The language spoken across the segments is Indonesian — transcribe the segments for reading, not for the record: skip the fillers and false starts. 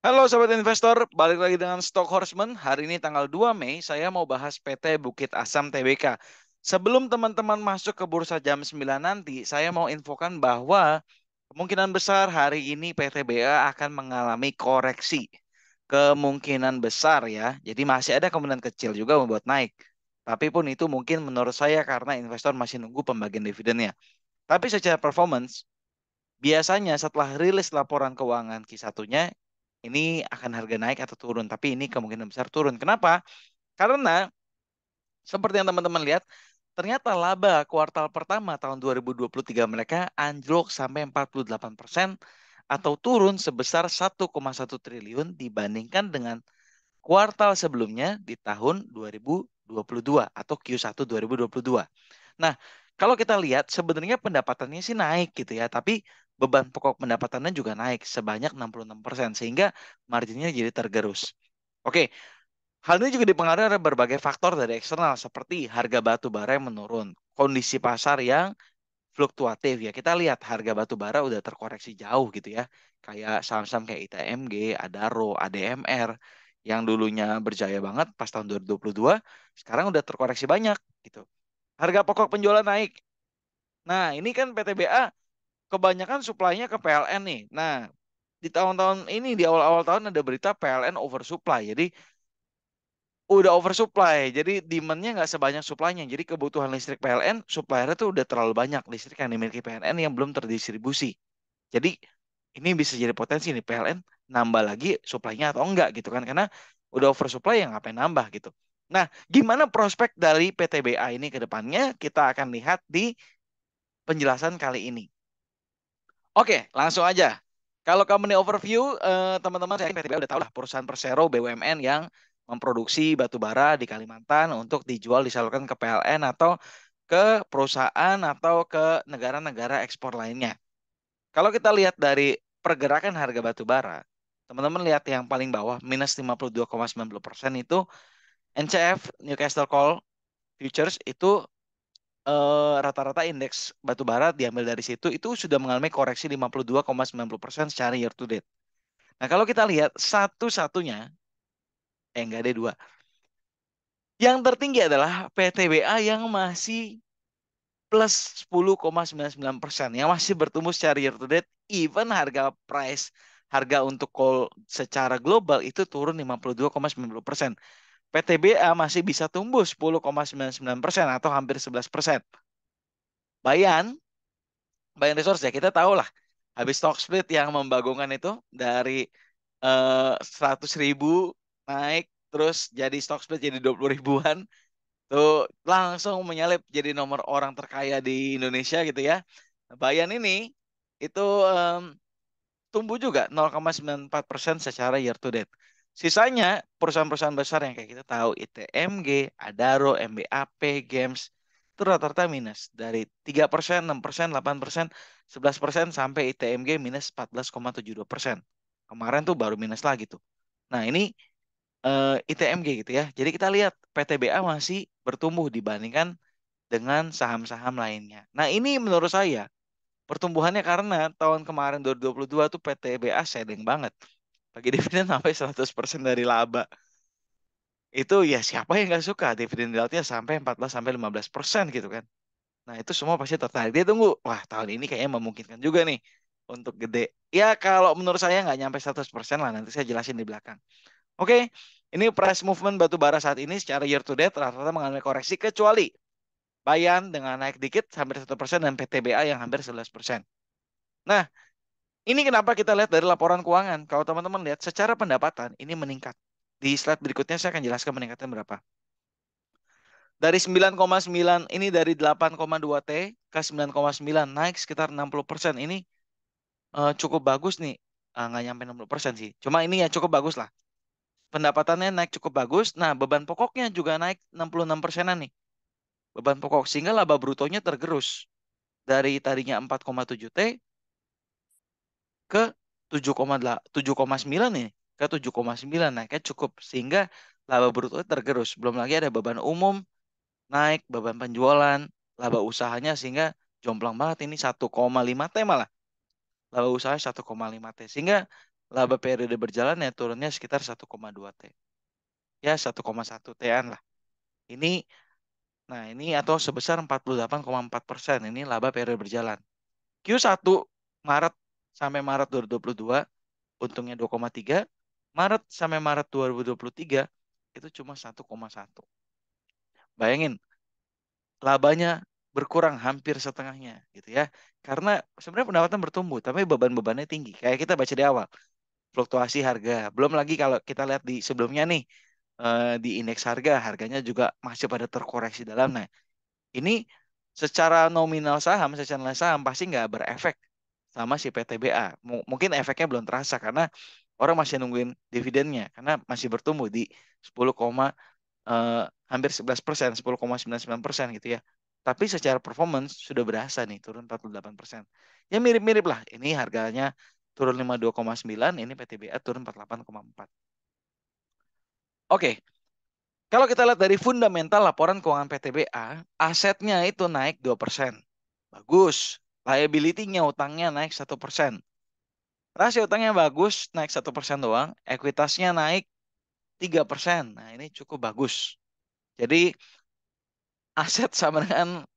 Halo Sobat Investor, balik lagi dengan Stock Horseman. Hari ini tanggal 2 Mei, saya mau bahas PT Bukit Asam Tbk. Sebelum teman-teman masuk ke bursa jam 9 nanti, saya mau infokan bahwa kemungkinan besar hari ini PTBA akan mengalami koreksi. Kemungkinan besar ya, jadi masih ada kemungkinan kecil juga membuat naik. Tapi pun itu mungkin menurut saya karena investor masih nunggu pembagian dividennya. Tapi secara performance, biasanya setelah rilis laporan keuangan Q1-nya, ini akan harga naik atau turun. Tapi ini kemungkinan besar turun. Kenapa? Karena seperti yang teman-teman lihat, ternyata laba kuartal pertama tahun 2023 mereka anjlok sampai 48% atau turun sebesar 1,1 triliun dibandingkan dengan kuartal sebelumnya di tahun 2022 atau Q1 2022. Nah, kalau kita lihat sebenarnya pendapatannya sih naik gitu ya, tapi beban pokok pendapatannya juga naik sebanyak 66% sehingga marginnya jadi tergerus. Oke, hal ini juga dipengaruhi oleh berbagai faktor dari eksternal seperti harga batu bara yang menurun, kondisi pasar yang fluktuatif ya. Kita lihat harga batu bara udah terkoreksi jauh gitu ya. Kayak saham-saham kayak ITMG, Adaro, ADMR yang dulunya berjaya banget pas tahun 2022, sekarang udah terkoreksi banyak gitu. Harga pokok penjualan naik. Nah, ini kan PTBA kebanyakan suplainya ke PLN nih. Nah, di tahun-tahun ini di awal-awal tahun ada berita PLN oversupply. Jadi udah oversupply. Jadi demand-nya nggak sebanyak supply-nya. Jadi kebutuhan listrik PLN, suppliernya tuh udah terlalu banyak listrik yang dimiliki PLN yang belum terdistribusi. Jadi ini bisa jadi potensi nih PLN nambah lagi supply-nya atau enggak gitu kan. Karena udah oversupply yang ngapain nambah gitu. Nah, gimana prospek dari PTBA ini ke depannya? Kita akan lihat di penjelasan kali ini. Oke, langsung aja. Kalau company overview, teman-teman saya PTBA udah tahu lah perusahaan persero BUMN yang memproduksi batu bara di Kalimantan untuk dijual disalurkan ke PLN atau ke perusahaan atau ke negara-negara ekspor lainnya. Kalau kita lihat dari pergerakan harga batu bara, teman-teman lihat yang paling bawah minus 52,90% itu NCF Newcastle Coal Futures itu rata-rata indeks batu bara diambil dari situ itu sudah mengalami koreksi 52,90% secara year to date. Nah, kalau kita lihat satu-satunya, enggak ada dua. Yang tertinggi adalah PTBA yang masih plus 10,99%, yang masih bertumbuh secara year to date, even harga untuk coal secara global itu turun 52,90%. PTBA masih bisa tumbuh 10,99% atau hampir 11%. Bayan Bayan Resource ya kita tahu lah habis stock split yang membagongkan itu dari 100.000 naik terus jadi stock split jadi 20 ribuan tuh langsung menyalip jadi nomor orang terkaya di Indonesia gitu ya. Bayan ini itu tumbuh juga 0,94% secara year to date. Sisanya perusahaan-perusahaan besar yang kayak kita tahu ITMG, Adaro, MBAP, Games itu rata-rata minus dari 3%, 6%, 8%, 11% sampai ITMG minus 14,72%. Kemarin tuh baru minus lagi tuh. Nah, ini ITMG gitu ya. Jadi kita lihat PTBA masih bertumbuh dibandingkan dengan saham-saham lainnya. Nah, ini menurut saya pertumbuhannya karena tahun kemarin 2022 tuh PTBA shedding banget. Bagi dividen sampai 100% dari laba. Itu ya siapa yang nggak suka dividen yieldnya sampai 14 sampai 15% gitu kan. Nah, itu semua pasti tertarik. Dia tunggu, wah tahun ini kayaknya memungkinkan juga nih untuk gede. Ya kalau menurut saya nggak nyampe 100% lah, nanti saya jelasin di belakang. Oke, ini price movement batu bara saat ini secara year to date rata-rata mengalami koreksi kecuali Bayan dengan naik dikit hampir 1% dan PTBA yang hampir 11%. Nah, ini kenapa kita lihat dari laporan keuangan. Kalau teman-teman lihat secara pendapatan ini meningkat. Di slide berikutnya saya akan jelaskan meningkatnya berapa. Dari 9,9 ini dari 8,2 T ke 9,9 naik sekitar 60%. Ini cukup bagus nih. Nggak nyampe 60% sih. Cuma ini ya cukup bagus lah. Pendapatannya naik cukup bagus. Nah, beban pokoknya juga naik 66%-an nih. Beban pokok sehingga laba brutonya tergerus dari tadinya 4,7 T ke 7,9 nih, ke 7,9 naiknya cukup sehingga laba bruto tergerus. Belum lagi ada beban umum naik, beban penjualan, laba usahanya sehingga jomplang banget ini 1,5 T malah. Laba usaha 1,5 T sehingga laba periode berjalan ya turunnya sekitar 1,2 T. Ya 1,1 T-an lah. Ini, nah ini atau sebesar 48,4%. Ini laba periode berjalan. Q1 Maret sampai Maret 2022 untungnya 2,3. Maret sampai Maret 2023 itu cuma 1,1. Bayangin, labanya berkurang hampir setengahnya gitu ya. Karena sebenarnya pendapatan bertumbuh, tapi beban-bebannya tinggi. Kayak kita baca di awal, fluktuasi harga. Belum lagi kalau kita lihat di sebelumnya nih, di indeks harga, harganya juga masih pada terkoreksi dalam. Nah, ini secara nominal saham, secara nilai saham pasti nggak berefek sama si PTBA. Mungkin efeknya belum terasa karena orang masih nungguin dividennya karena masih bertumbuh di 10, hampir 11%, 10,99% gitu ya. Tapi secara performance sudah berasa nih turun 48%. Ya mirip-mirip lah. Ini harganya turun 52,9, ini PTBA turun 48,4. Oke, kalau kita lihat dari fundamental laporan keuangan PTBA, asetnya itu naik 2%. Bagus. Liability-nya, utangnya naik 1%. Rasio utangnya bagus, naik 1% doang. Ekuitasnya naik 3%. Nah, ini cukup bagus. Jadi, aset sama dengan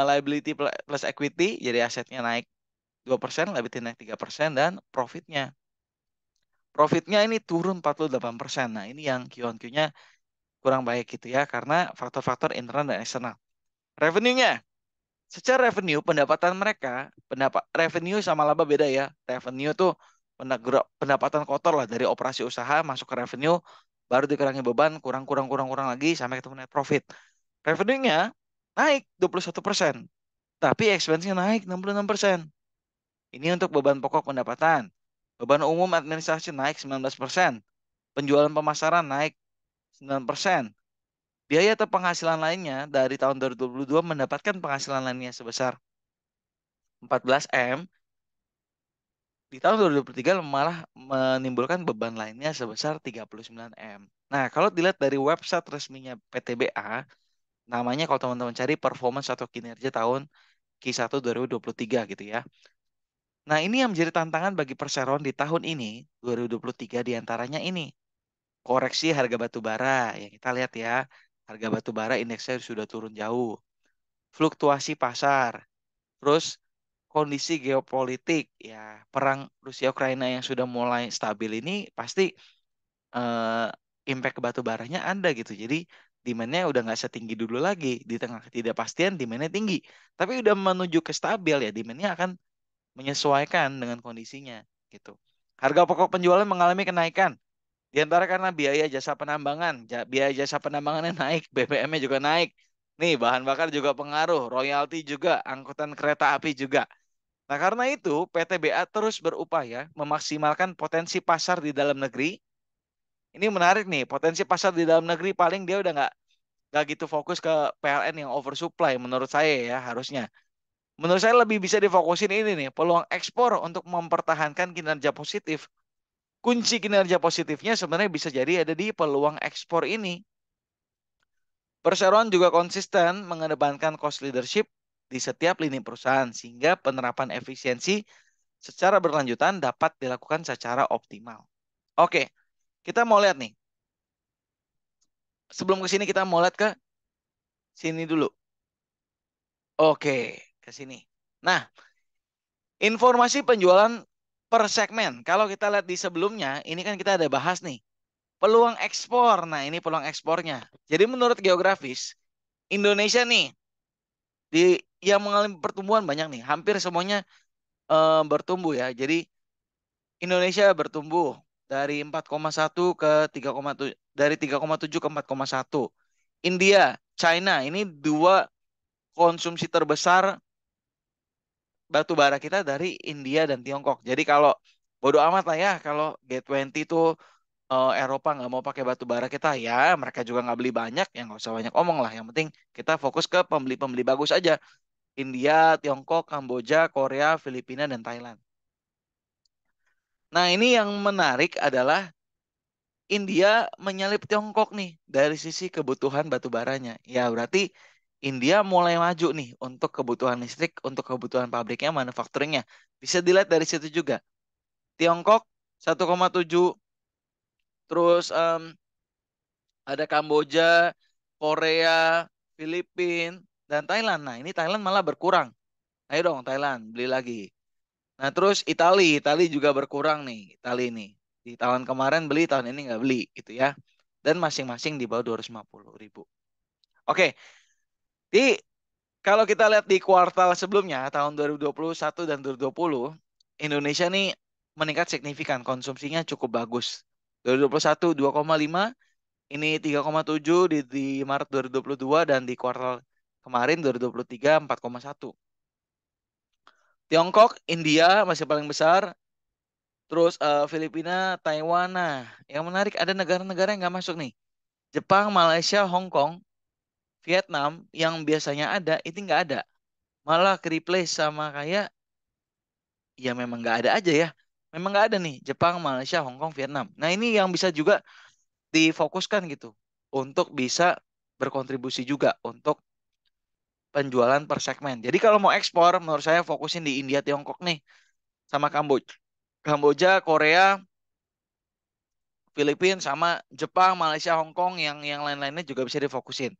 liability plus equity, jadi asetnya naik 2%, liability naik 3%, dan profitnya. Profitnya ini turun 48%. Nah, ini yang Q1Q-nya kurang baik gitu ya, karena faktor-faktor internal dan eksternal. Revenue-nya, secara revenue, pendapatan mereka, revenue sama laba beda ya. Revenue tuh pendapatan kotor lah dari operasi usaha masuk ke revenue, baru dikurangi beban, kurang lagi sampai ketemu net profit. Revenue-nya naik 21%, tapi expense-nya naik 66%. Ini untuk beban pokok pendapatan. Beban umum administrasi naik 19%. Penjualan pemasaran naik 9%. Biaya atau penghasilan lainnya dari tahun 2022 mendapatkan penghasilan lainnya sebesar 14 M. Di tahun 2023 malah menimbulkan beban lainnya sebesar 39 M. Nah, kalau dilihat dari website resminya PTBA, namanya kalau teman-teman cari performance atau kinerja tahun Q1 2023 gitu ya. Nah, ini yang menjadi tantangan bagi perseroan di tahun ini, 2023 diantaranya ini. Koreksi harga batu bara, yang kita lihat ya. Harga batu bara indeksnya sudah turun jauh. Fluktuasi pasar, terus kondisi geopolitik, ya perang Rusia Ukraina yang sudah mulai stabil ini pasti eh, impact ke batu baranya ada gitu. Jadi demand-nya udah nggak setinggi dulu lagi. Di tengah ketidakpastian demand-nya tinggi. Tapi udah menuju ke stabil ya, demand-nya akan menyesuaikan dengan kondisinya gitu. Harga pokok penjualan mengalami kenaikan. Di antara karena biaya jasa penambangan, biaya jasa penambangannya naik, BBM-nya juga naik. Nih, bahan bakar juga pengaruh, royalti juga, angkutan kereta api juga. Nah, karena itu PTBA terus berupaya memaksimalkan potensi pasar di dalam negeri. Ini menarik nih, potensi pasar di dalam negeri paling dia udah nggak gitu fokus ke PLN yang oversupply menurut saya ya harusnya. Menurut saya lebih bisa difokusin ini nih, peluang ekspor untuk mempertahankan kinerja positif. Kunci kinerja positifnya sebenarnya bisa jadi ada di peluang ekspor ini. Perseroan juga konsisten mengedepankan cost leadership di setiap lini perusahaan sehingga penerapan efisiensi secara berlanjutan dapat dilakukan secara optimal. Oke, kita mau lihat nih. Sebelum ke sini kita mau lihat ke sini dulu. Oke, ke sini. Nah, informasi penjualan per segmen. Kalau kita lihat di sebelumnya, ini kan kita ada bahas nih. Peluang ekspor. Nah, ini peluang ekspornya. Jadi menurut geografis, Indonesia nih di yang mengalami pertumbuhan banyak nih. Hampir semuanya bertumbuh ya. Jadi Indonesia bertumbuh dari 4,1 ke 3,7, dari 3,7 ke 4,1. India, China, ini dua konsumsi terbesar batu bara kita dari India dan Tiongkok. Jadi kalau bodo amat lah ya kalau G20 tuh Eropa nggak mau pakai batu bara kita, ya mereka juga nggak beli banyak, ya nggak usah banyak omong lah. Yang penting kita fokus ke pembeli-pembeli bagus aja. India, Tiongkok, Kamboja, Korea, Filipina, dan Thailand. Nah, ini yang menarik adalah India menyalip Tiongkok nih dari sisi kebutuhan batu baranya. Ya, berarti India mulai maju nih untuk kebutuhan listrik, untuk kebutuhan pabriknya, manufacturingnya. Bisa dilihat dari situ juga. Tiongkok 1,7. Terus ada Kamboja, Korea, Filipina, dan Thailand. Nah, ini Thailand malah berkurang. Ayo dong Thailand, beli lagi. Nah, terus Itali juga berkurang nih, Itali nih. Di tahun kemarin beli, tahun ini nggak beli gitu ya. Dan masing-masing di bawah 250.000. Oke, di kalau kita lihat di kuartal sebelumnya, tahun 2021 dan 2020, Indonesia nih meningkat signifikan, konsumsinya cukup bagus. 2021 2,5, ini 3,7 di Maret 2022 dan di kuartal kemarin 2023 4,1. Tiongkok, India masih paling besar, terus Filipina, Taiwan. Nah, yang menarik ada negara-negara yang nggak masuk nih. Jepang, Malaysia, Hong Kong, Vietnam yang biasanya ada itu nggak ada. Malah ke-replace sama kayak ya memang nggak ada aja ya. Memang nggak ada nih Jepang, Malaysia, Hong Kong, Vietnam. Nah ini yang bisa juga difokuskan gitu untuk bisa berkontribusi juga untuk penjualan per segmen. Jadi kalau mau ekspor, menurut saya fokusin di India, Tiongkok nih, sama Kamboja, Korea, Filipina, sama Jepang, Malaysia, Hong Kong, yang lain-lainnya juga bisa difokusin.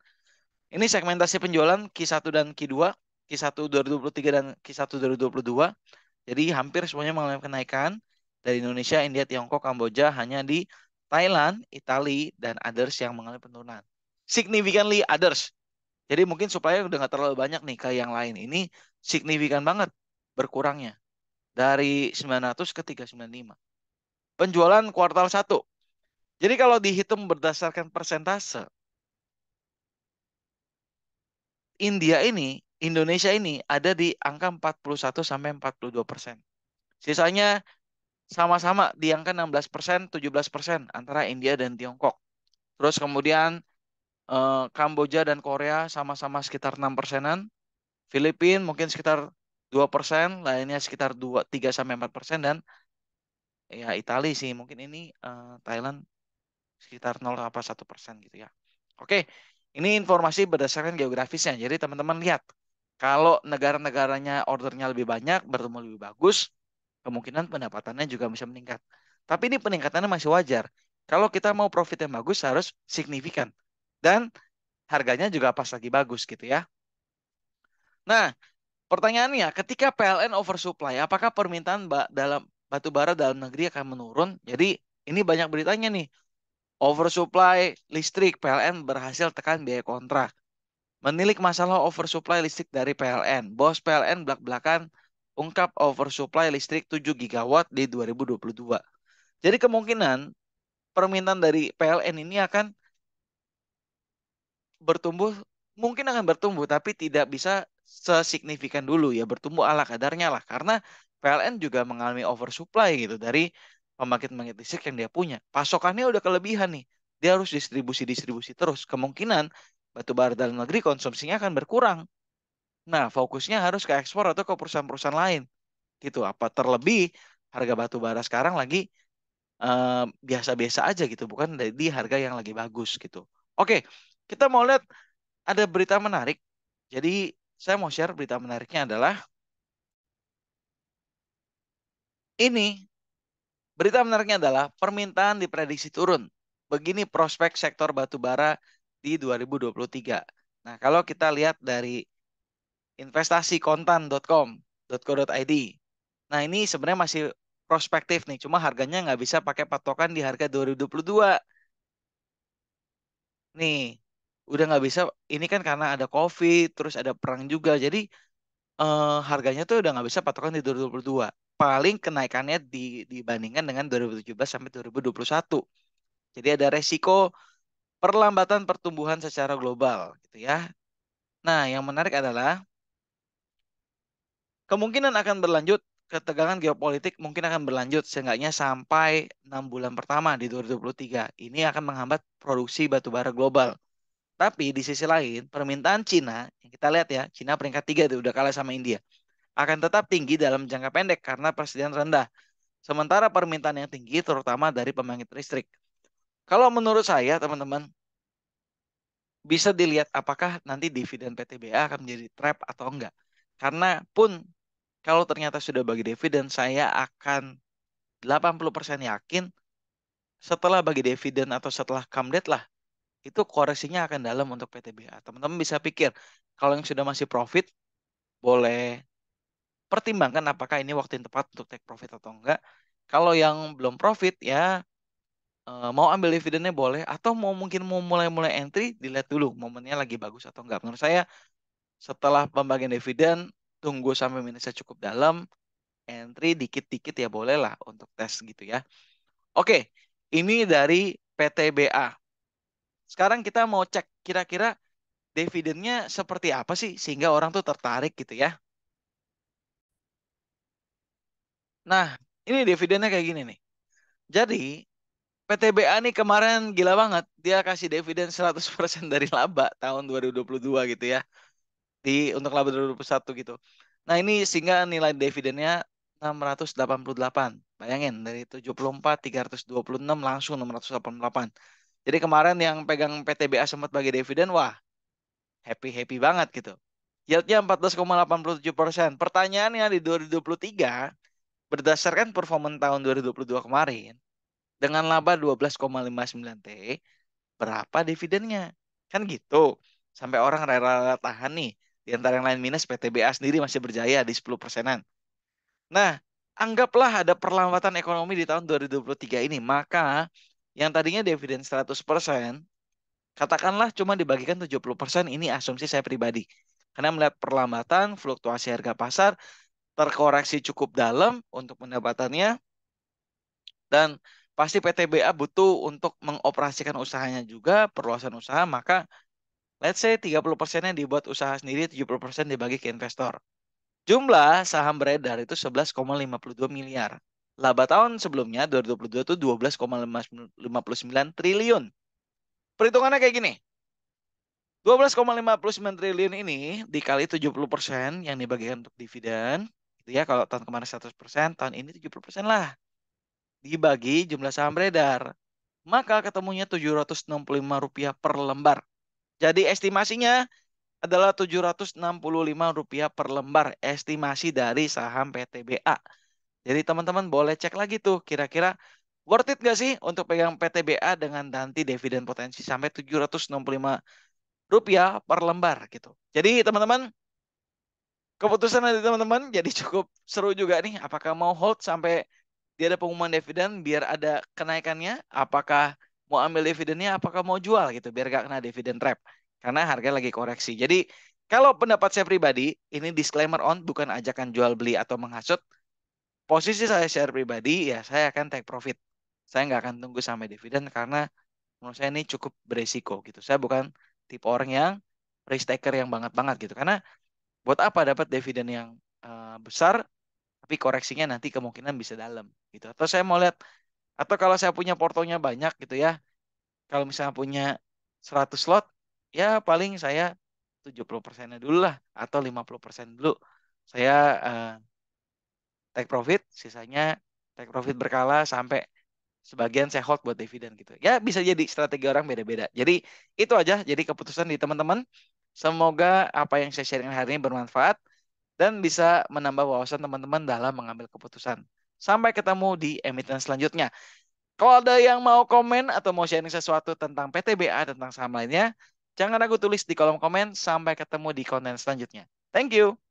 Ini segmentasi penjualan Q1 dan Q2, Q1 2023 dan Q1 2022. Jadi hampir semuanya mengalami kenaikan dari Indonesia, India, Tiongkok, Kamboja, hanya di Thailand, Italia, dan others yang mengalami penurunan. Significantly others. Jadi mungkin supaya udah nggak terlalu banyak nih ke yang lain. Ini signifikan banget berkurangnya dari 900 ke 395. Penjualan kuartal 1. Jadi kalau dihitung berdasarkan persentase, Indonesia ini ada di angka 41 sampai 42%. Sisanya sama-sama di angka 16%, 17% antara India dan Tiongkok. Terus kemudian Kamboja dan Korea sama-sama sekitar 6%-an. Filipina mungkin sekitar 2%, lainnya sekitar 2, 3 sampai 4%, dan ya Italia sih mungkin ini Thailand sekitar 0,1% gitu ya. Oke, ini informasi berdasarkan geografisnya. Jadi teman-teman lihat, kalau negara-negaranya ordernya lebih banyak, bertemu lebih bagus, kemungkinan pendapatannya juga bisa meningkat. Tapi ini peningkatannya masih wajar. Kalau kita mau profit yang bagus harus signifikan. Dan harganya juga pas lagi bagus gitu ya. Nah, pertanyaannya, ketika PLN oversupply, apakah permintaan dalam batu bara dalam negeri akan menurun? Jadi ini banyak beritanya nih. Oversupply listrik, PLN berhasil tekan biaya kontrak. Menilik masalah oversupply listrik dari PLN. Bos PLN belak-belakan ungkap oversupply listrik 7 gigawatt di 2022. Jadi kemungkinan permintaan dari PLN ini akan bertumbuh, mungkin akan bertumbuh, tapi tidak bisa sesignifikan dulu ya, bertumbuh ala kadarnya lah. Karena PLN juga mengalami oversupply gitu dari pembangkit-pembangkit listrik yang dia punya. Pasokannya udah kelebihan nih. Dia harus distribusi terus. Kemungkinan batu bara dalam negeri konsumsinya akan berkurang. Nah, fokusnya harus ke ekspor atau ke perusahaan-perusahaan lain. Gitu. Apa terlebih harga batu bara sekarang lagi biasa-biasa aja gitu, bukan di harga yang lagi bagus gitu. Oke, kita mau lihat ada berita menarik. Jadi saya mau share berita menariknya adalah ini. Berita menariknya adalah permintaan diprediksi turun. Begini prospek sektor batu bara di 2023. Nah, kalau kita lihat dari investasikontan.com.co.id. Nah, ini sebenarnya masih prospektif nih, cuma harganya nggak bisa pakai patokan di harga 2022. Nih, udah nggak bisa, ini kan karena ada COVID, terus ada perang juga, jadi harganya tuh udah nggak bisa patokan di 2022. Paling kenaikannya dibandingkan dengan 2017 sampai 2021. Jadi ada resiko perlambatan pertumbuhan secara global gitu ya. Nah, yang menarik adalah kemungkinan akan berlanjut, ketegangan geopolitik mungkin akan berlanjut seenggaknya sampai 6 bulan pertama di 2023. Ini akan menghambat produksi batubara global. Tapi di sisi lain, permintaan Cina, yang kita lihat ya, Cina peringkat 3 itu udah kalah sama India, akan tetap tinggi dalam jangka pendek karena persediaan rendah. Sementara permintaan yang tinggi terutama dari pembangkit listrik. Kalau menurut saya, teman-teman, bisa dilihat apakah nanti dividen PTBA akan menjadi trap atau enggak. Karena pun kalau ternyata sudah bagi dividen, saya akan 80% yakin setelah bagi dividen atau setelah come date lah, itu koreksinya akan dalam untuk PTBA. Teman-teman bisa pikir, kalau yang sudah masih profit, boleh pertimbangkan apakah ini waktu yang tepat untuk take profit atau enggak. Kalau yang belum profit ya mau ambil dividennya boleh, atau mungkin mau mulai-mulai entry, dilihat dulu momennya lagi bagus atau enggak. Menurut saya setelah pembagian dividen tunggu sampai minusnya cukup dalam, entry dikit-dikit ya boleh lah untuk tes gitu ya. Oke, ini dari PTBA. Sekarang kita mau cek kira-kira dividennya seperti apa sih sehingga orang tuh tertarik gitu ya. Nah, ini dividennya kayak gini nih. Jadi, PTBA nih kemarin gila banget. Dia kasih dividen 100% dari laba tahun 2022 gitu ya. Untuk laba 2021 gitu. Nah, ini sehingga nilai dividennya 688. Bayangin dari 74 326 langsung 688. Jadi kemarin yang pegang PTBA sempat bagi dividen, wah, happy-happy banget gitu. Yieldnya 14,87%. Pertanyaannya di 2023, berdasarkan performa tahun 2022 kemarin, dengan laba 12,59 T, berapa dividennya? Kan gitu. Sampai orang rela-rela tahan nih. Di antara yang lain minus, PTBA sendiri masih berjaya di 10%-an. Nah, anggaplah ada perlambatan ekonomi di tahun 2023 ini. Maka yang tadinya dividen 100%, katakanlah cuma dibagikan 70%, ini asumsi saya pribadi. Karena melihat perlambatan, fluktuasi harga pasar, terkoreksi cukup dalam untuk pendapatannya, dan pasti PTBA butuh untuk mengoperasikan usahanya juga, perluasan usaha, maka let's say 30%-nya dibuat usaha sendiri, 70% dibagi ke investor. Jumlah saham beredar itu 11,52 miliar. Laba tahun sebelumnya 2022 itu 12,59 triliun. Perhitungannya kayak gini. 12,59 triliun ini dikali 70% yang dibagikan untuk dividen. Itu ya, kalau tahun kemarin 100%, tahun ini 70% lah. Dibagi jumlah saham beredar. Maka ketemunya Rp765 per lembar. Jadi estimasinya adalah Rp765 per lembar, estimasi dari saham PTBA. Jadi teman-teman boleh cek lagi tuh kira-kira worth it gak sih untuk pegang PTBA dengan nanti dividen potensi sampai Rp765 per lembar gitu. Jadi teman-teman, keputusan dari teman-teman jadi cukup seru juga nih. Apakah mau hold sampai dia ada pengumuman dividen biar ada kenaikannya? Apakah mau ambil dividennya? Apakah mau jual gitu biar gak kena dividen trap? Karena harga lagi koreksi. Jadi kalau pendapat saya pribadi, ini disclaimer on, bukan ajakan jual beli atau menghasut. Posisi saya share pribadi, ya saya akan take profit. Saya nggak akan tunggu sampai dividen karena menurut saya ini cukup beresiko gitu. Saya bukan tipe orang yang risk taker yang banget-banget gitu. Karena buat apa dapat dividen yang besar, tapi koreksinya nanti kemungkinan bisa dalam gitu. Atau saya mau lihat, atau kalau saya punya portonya banyak gitu ya, kalau misalnya punya 100 slot, ya paling saya 70%-nya dulu lah, atau 50% dulu. Saya take profit, sisanya take profit berkala sampai sebagian saya hold buat dividen gitu. Ya bisa jadi strategi orang beda-beda. Jadi itu aja, jadi keputusan di teman-teman. Semoga apa yang saya sharing hari ini bermanfaat dan bisa menambah wawasan teman-teman dalam mengambil keputusan. Sampai ketemu di emiten selanjutnya. Kalau ada yang mau komen atau mau sharing sesuatu tentang PTBA, tentang saham lainnya, jangan ragu tulis di kolom komen. Sampai ketemu di konten selanjutnya. Thank you.